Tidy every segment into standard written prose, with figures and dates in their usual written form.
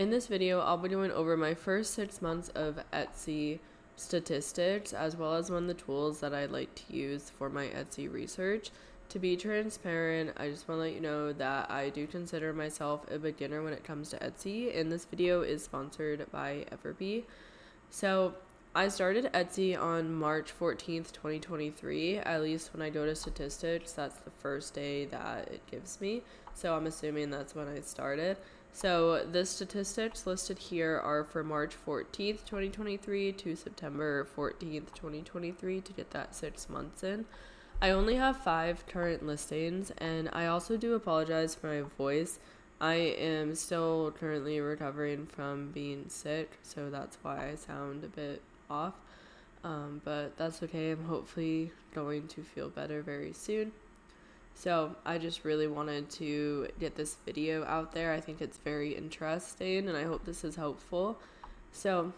In this video, I'll be going over my first 6 months of Etsy statistics, as well as one of the tools that I like to use for my Etsy research. To be transparent, I just want to let you know that I do consider myself a beginner when it comes to Etsy, and this video is sponsored by Everbee. So I started Etsy on March 14th, 2023. At least when I go to statistics, that's the first day that it gives me. So I'm assuming that's when I started. So the statistics listed here are for March 14th, 2023 to September 14th, 2023 to get that 6 months in. I only have 5 current listings, and I also do apologize for my voice. I am still currently recovering from being sick, so that's why I sound a bit off. But that's okay. I'm hopefully going to feel better very soon. So I just really wanted to get this video out there. I think it's very interesting, and I hope this is helpful. So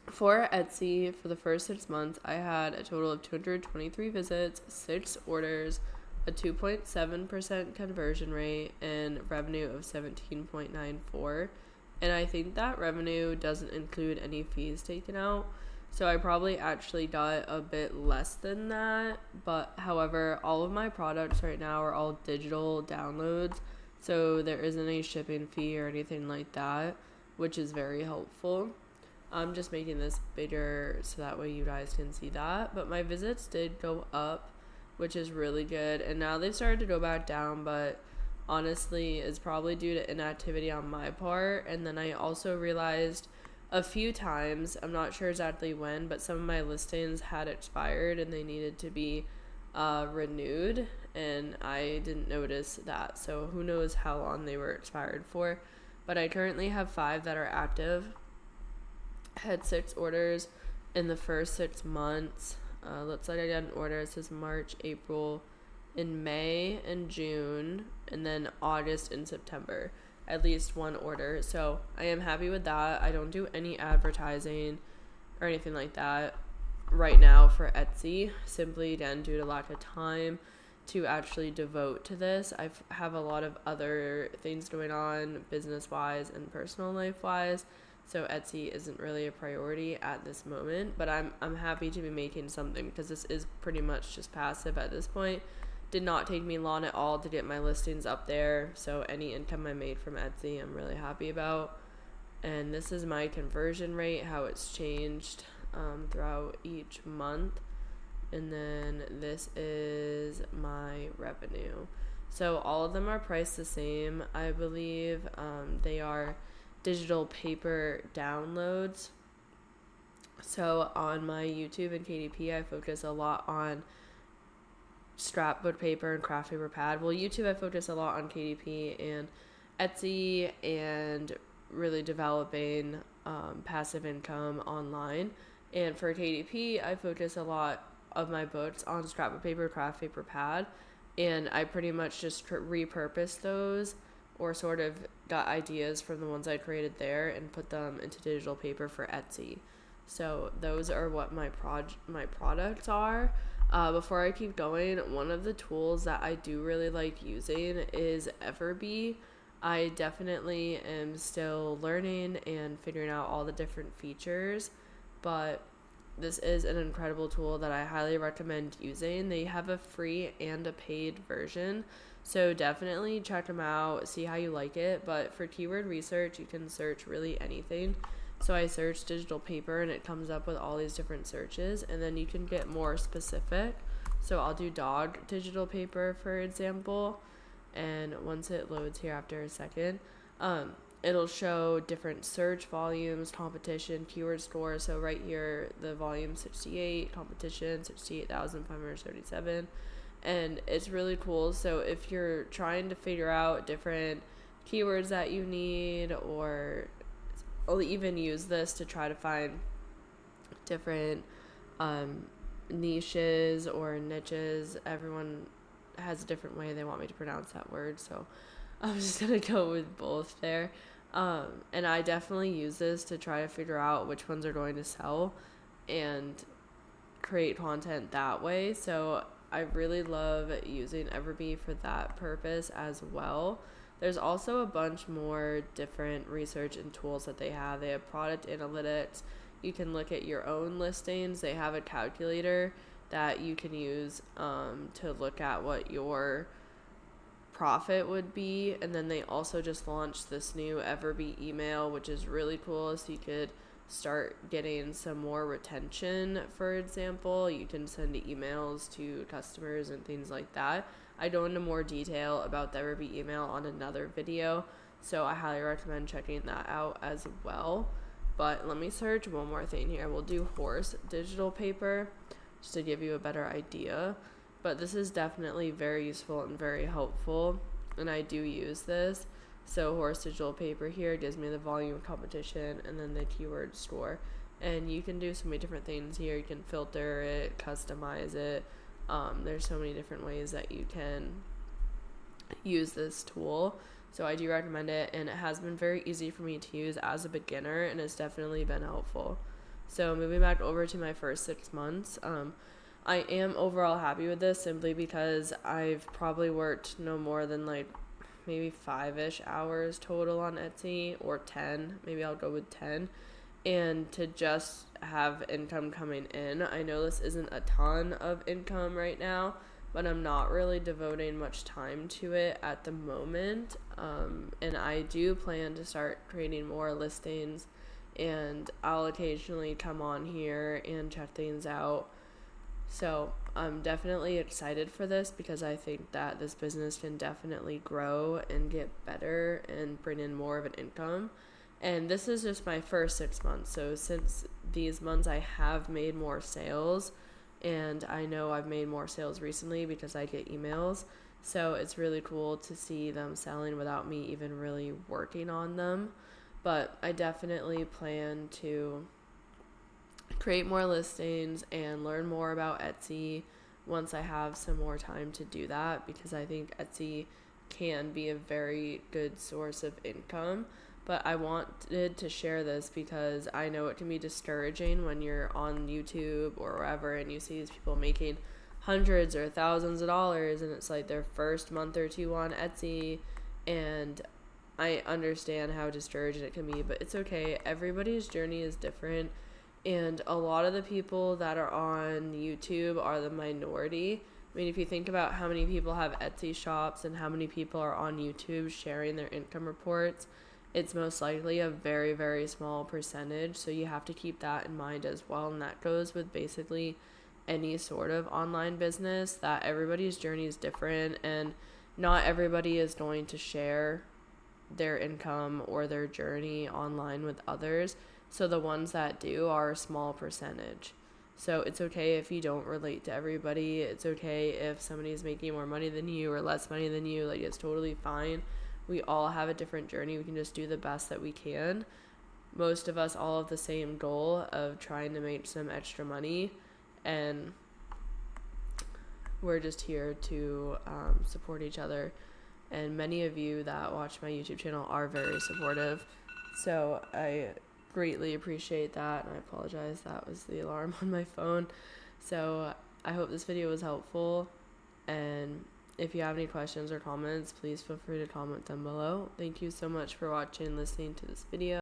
for Etsy, for the first 6 months, I had a total of 223 visits, 6 orders, a 2.7% conversion rate, and revenue of $17.94. And I think that revenue doesn't include any fees taken out. So I probably actually got a bit less than that. But however, all of my products right now are all digital downloads. So there isn't a shipping fee or anything like that, which is very helpful. I'm just making this bigger so that way you guys can see that. But my visits did go up, which is really good. And now they've started to go back down, but honestly, it's probably due to inactivity on my part. And then I also realized a few times, I'm not sure exactly when, but some of my listings had expired and they needed to be renewed, and I didn't notice that. So who knows how long they were expired for. But I currently have 5 that are active. I had 6 orders in the first 6 months. Looks like I got an order. It says March, April, in May and June, and then August and September. At least 1 order. So I am happy with that. I don't do any advertising or anything like that right now for Etsy, simply again due to lack of time to actually devote to this. I have a lot of other things going on business wise and personal life wise, so Etsy isn't really a priority at this moment, but I'm happy to be making something because this is pretty much just passive at this point. Did not take me long at all to get my listings up there, so any income I made from Etsy I'm really happy about. And this is my conversion rate, how it's changed throughout each month. And then this is my revenue. So all of them are priced the same, I believe. They are digital paper downloads. So on my YouTube and KDP, I focus a lot on scrapbook paper and craft paper pad. Well, YouTube, I focus a lot on KDP and Etsy and really developing passive income online. And for KDP, I focus a lot of my books on scrapbook paper, craft paper pad, and I pretty much just repurposed those or sort of got ideas from the ones I created there and put them into digital paper for Etsy. So those are what my products are. Before I keep going, one of the tools that I do really like using is Everbee. I definitely am still learning and figuring out all the different features, but this is an incredible tool that I highly recommend using. They have a free and a paid version, so definitely check them out, see how you like it. But for keyword research, you can search really anything. So I searched digital paper and it comes up with all these different searches, and then you can get more specific. So I'll do dog digital paper, for example, and once it loads here after a second, it'll show different search volumes, competition, keyword score. So right here, the volume 68, competition 68,537, and it's really cool. So if you're trying to figure out different keywords that you need, or I'll even use this to try to find different niches or niches. Everyone has a different way they want me to pronounce that word, so I'm just gonna go with both there. And I definitely use this to try to figure out which ones are going to sell and create content that way. So I really love using Everbee for that purpose as well. There's also a bunch more different research and tools that they have. They have product analytics. You can look at your own listings. They have a calculator that you can use to look at what your profit would be. And then they also just launched this new Everbee email, which is really cool. So you could start getting some more retention. For example, you can send emails to customers and things like that. I go into more detail about the Everbee email on another video, so I highly recommend checking that out as well. But let me search one more thing here. We'll do horse digital paper just to give you a better idea. But this is definitely very useful and very helpful, and I do use this. So horse digital paper here gives me the volume competition and then the keyword score. And you can do so many different things here. You can filter it, customize it. There's so many different ways that you can use this tool. So I do recommend it, and it has been very easy for me to use as a beginner, and it's definitely been helpful. So moving back over to my first 6 months, I am overall happy with this simply because I've probably worked no more than like maybe 5-ish hours total on Etsy, or 10. Maybe I'll go with 10. And to just have income coming in. I know this isn't a ton of income right now, but I'm not really devoting much time to it at the moment. And I do plan to start creating more listings, and I'll occasionally come on here and check things out. So I'm definitely excited for this because I think that this business can definitely grow and get better and bring in more of an income. And this is just my first 6 months. So since these months I have made more sales, and I know I've made more sales recently because I get emails. So it's really cool to see them selling without me even really working on them. But I definitely plan to create more listings and learn more about Etsy once I have some more time to do that, because I think Etsy can be a very good source of income. But I wanted to share this because I know it can be discouraging when you're on YouTube or wherever and you see these people making hundreds or thousands of dollars, and it's like their first month or two on Etsy. And I understand how discouraging it can be, but it's okay. Everybody's journey is different. And a lot of the people that are on YouTube are the minority. I mean, if you think about how many people have Etsy shops and how many people are on YouTube sharing their income reports, it's most likely a very, very small percentage. So you have to keep that in mind as well. And that goes with basically any sort of online business, that everybody's journey is different, and not everybody is going to share their income or their journey online with others. So the ones that do are a small percentage. So it's okay if you don't relate to everybody. It's okay if somebody's making more money than you or less money than you. Like, it's totally fine. We all have a different journey. We can just do the best that we can. Most of us all have the same goal of trying to make some extra money, and we're just here to support each other. And many of you that watch my YouTube channel are very supportive. So I greatly appreciate that, and I apologize, that was the alarm on my phone. So I hope this video was helpful, and if you have any questions or comments, please feel free to comment them below. Thank you so much for watching and listening to this video.